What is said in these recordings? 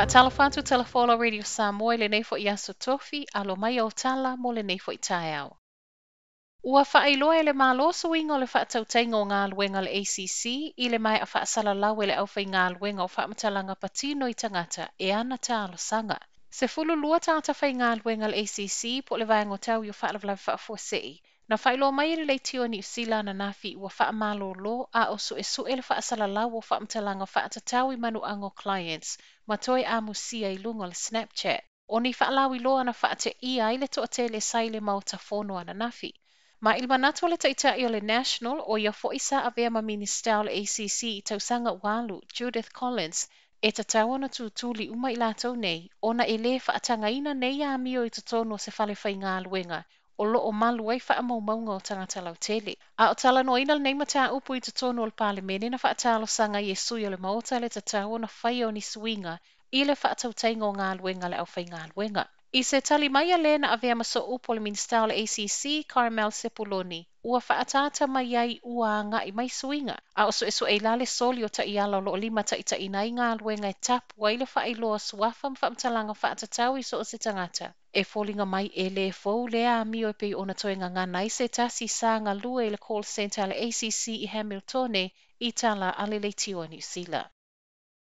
Whaatalafantu Telefola Radio Samoa le nei fo i aso tofi, alo mai o tala mo le nei fo i tae au. Ua whaailoa e le malo suinga o le whaatautainga o ngā luenga le ACC, i le mai a whaasala lau e le awhai ngā luenga o whaamatalanga patino i tangata e ana tālo sanga. Se fulu lua tāta whai ngā luenga le ACC po le vaengo tau i o whaalavlawe whaafuasei. Na whailoa mai le leitio ni usila na nafi ua whaamalo lo a o su e le whaasala lau o whaamatalanga whaatatau i manu ango clients, ma toi a musia i lunga le Snapchat. O ni whaalau i loa na whaate ia i le toate le saile mauta fono ana nafi. Ma il manato le taitai o le National o ia fo isa a vea ma minister le ACC i tausanga walu, Judith Collins, e ta tawana tūtuli uma i lātou nei, ona e le whaatanga ina nei a mio i totono se whale whai ngā luenga, o lo o malu ai wha maunga o tangata lau tele. A o tala no ina le nei mata upu i totono o le palemene na whaatalo sanga i e sui o le maota le ta tawana whai o ni suinga, i le whaatautainga o ngā luenga le au whai ngā luenga. I se tali mai a lena a vea maso upo le minister le ACC, Carmel Sepuloni, ua whaatata mai ai ua anga i mai suinga. A o so e lale soli o ta i ala lo lima ta ita ina i ngā luenga e tapu wa ile wha iloa suafa mwhamtalanga whaatatau i so o se tangata. E fōlinga mai e le fōu lea a mio e pei ona toenga ngā nai se tasi sa ngā lua i le call center le ACC i Hamiltone i tala ale le tio New Zealand.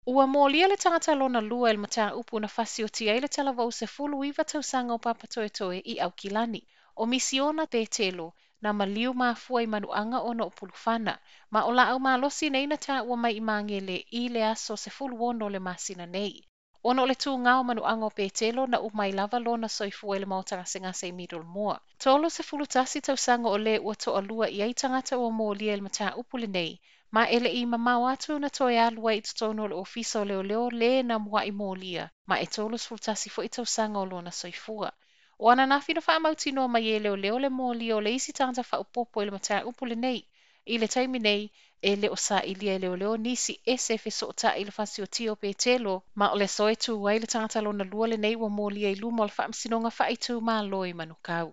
Ua mōlia le tangata lona lua il mata upu na fasi o tia i le talavau se fulu iwa tausanga o papatoetoe i Aukilani. O misiona te telo na maliu mafua i manuanga o na upulufana, ma o la au malosi nei na ta ua mai i mangele i le aso se fulu ono le masina nei. Ono le tu ngao manuanga o petelo na umai lava lona soifua i le mautanga sengase i Middle Moor. Tolo se fulu tasi tausanga o le ua toa lua i ai tangata ua mōlia il mata upu le nei, ma ele i mamau atu na toi alua i tutono le ofisa o leo le na mua i mōlia, ma e tolu sfultasi fo i tausanga o lona soifua. O ana nafi na whaamauti no mai e leo le mōlia o le isi tangata whaupopo i le mata upu le nei, i le taimi nei e leo sa i lia leo nisi ese fe so ta i le fasi o tio pe telo, ma o le soe tu wai le tangata lona lua le nei wa mōlia i lumo le whaamsinonga whaitu ma loi manukau.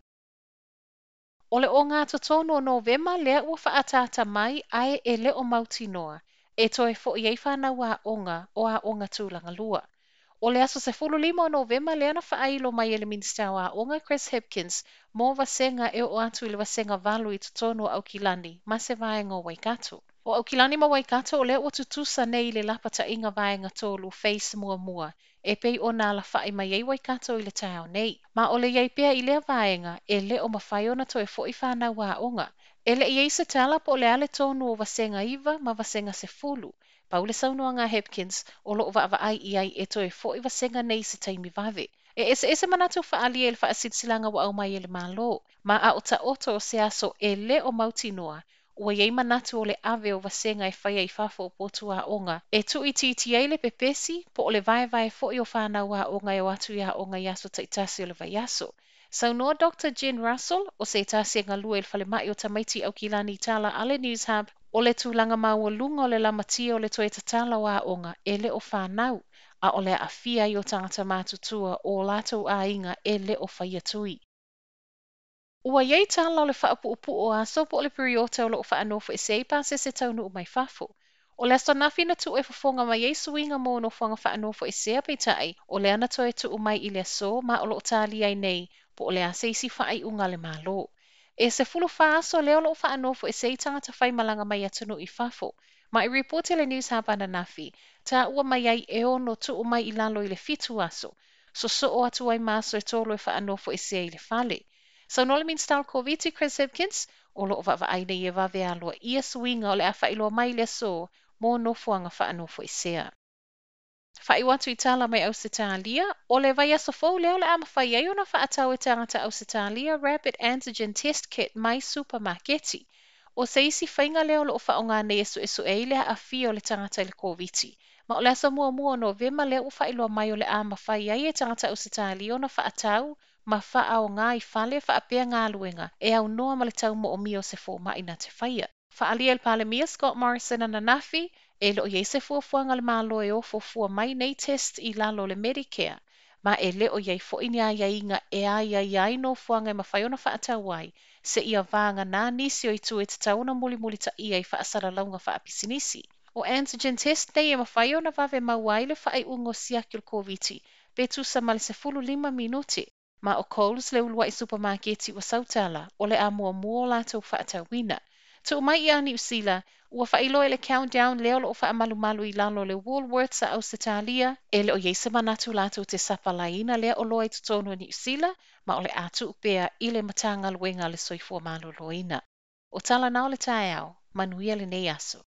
O le o ngā totono o Novema lea ua whaatata mai ai e le o mauti noa, e toe fo i ei whanau a onga tūlanga lua. O le aso se fulu lima o Novema lea na whaailo mai e le minister a onga Chris Hipkins mō vasenga e o atu i le vasenga valu i totono o Aukilani, ma se vaenga o Waikato. O Aukilani ma Waikato o lea ua tutusa nei le lapata inga vaenga tolu face mua, e pei o nā la whae mai ei Waikato i le tau nei. Ma o le iei pea i lea vaenga e le o mawhai ona toe fo i whanau a onga. E le iei se tala po le ale tonu o vasenga iwa ma vasenga se fulu. Pa ule saunua ngā Hipkins o loo wa ai i ai e toe fo i vasenga nei se taimi vave. E ese manatu whaali e le whaasilsilanga wa au mai e le malo. Ma a o ta oto o se aso e le o mauti noa. Ua iei manatu o le ave o vasenga e whaia i whafo o potu a onga. E tu i titi ei le pepesi po o le vai fo i o whanau a onga e o atu i a onga i aso ta itasi o le vai aso. Saunoa Dr. Jen Russell o se itasi e ngalua il whale mai o tamaiti au kilani tala ale News Hub o le tūlanga maua lunga o le lamatia o le toe tatala wa onga e le o whanau a o le afia i o tangata mātutua o lātou a inga e le o whaia tui. Ua iei tala o le whaapu o aso po o le periota o lo whaanofo e seipa se taunu o mai fafo. O le aso nafi na tu e fafonga mai ei suinga mō no whanga whaanofo e sea peitai o le ana toe tu mai i le aso ma o lo tali ai nei po o le ase isi whaai unga le malo. E se fulu whaaso leo lo whaanofo e sei tangata whai malanga mai atunu i fafo. Ma i reporte le News Hub ana nafi, ta ua mai ai e ono tu mai i lalo i le fitu aso. So o atu ai maso e tolo e whaanofo e sea i le fale. So no le minister COVID Chris Hipkins, o lo wa aina i e vave aloa ia suinga o le a whailoa mai le so, mō nofuanga whaanofo i sea. Whai watu i tala mai Ausitalia, o le vai aso fau leo le ama whai ei ona whaatau e tangata Ausitalia Rapid Antigen Test Kit mai supermarketi. O se isi whainga leo lo whaonga ne esu e lea a fio le tangata i le COVID. Ma o le asa mua Novema leo u whailoa mai o le ama whai ei e tangata Ausitalia ona whaatau, ma wha o ngā i whale wha apea ngā luenga e au noa ma le tau mo o mio se fō mai na te whaia. Wha alia el pale mia Scott Morrison ana nafi, e lo iei se fuafuanga le malo e o fua mai nei test i lalo le Medicare, ma e leo iei fo ini a inga e ai no fuanga e mawhaiona wha atau ai, se ia vanga nā nisi o i tu e te tauna muli ta ia i wha asara launga wha apisinisi. O antigen test nei e mawhai o na vave mauai le whae ungo siakil COVID, pe tusa ma le 15 minuti, ma o Coles le ulua i supermarketi wa sautala, o le a mua mua lātou whaatawina. Tu mai i a New Zealand, ua whailo le countdown leo lo o wha malu malu i lalo le Woolworths a Australia, e le o yeisa manatu lātou te sapalaina lea o loa i tutonu New Zealand, ma o le atu upea i le matanga luenga le soifua malu loina. O tala nao le tae au, manuia le nei aso.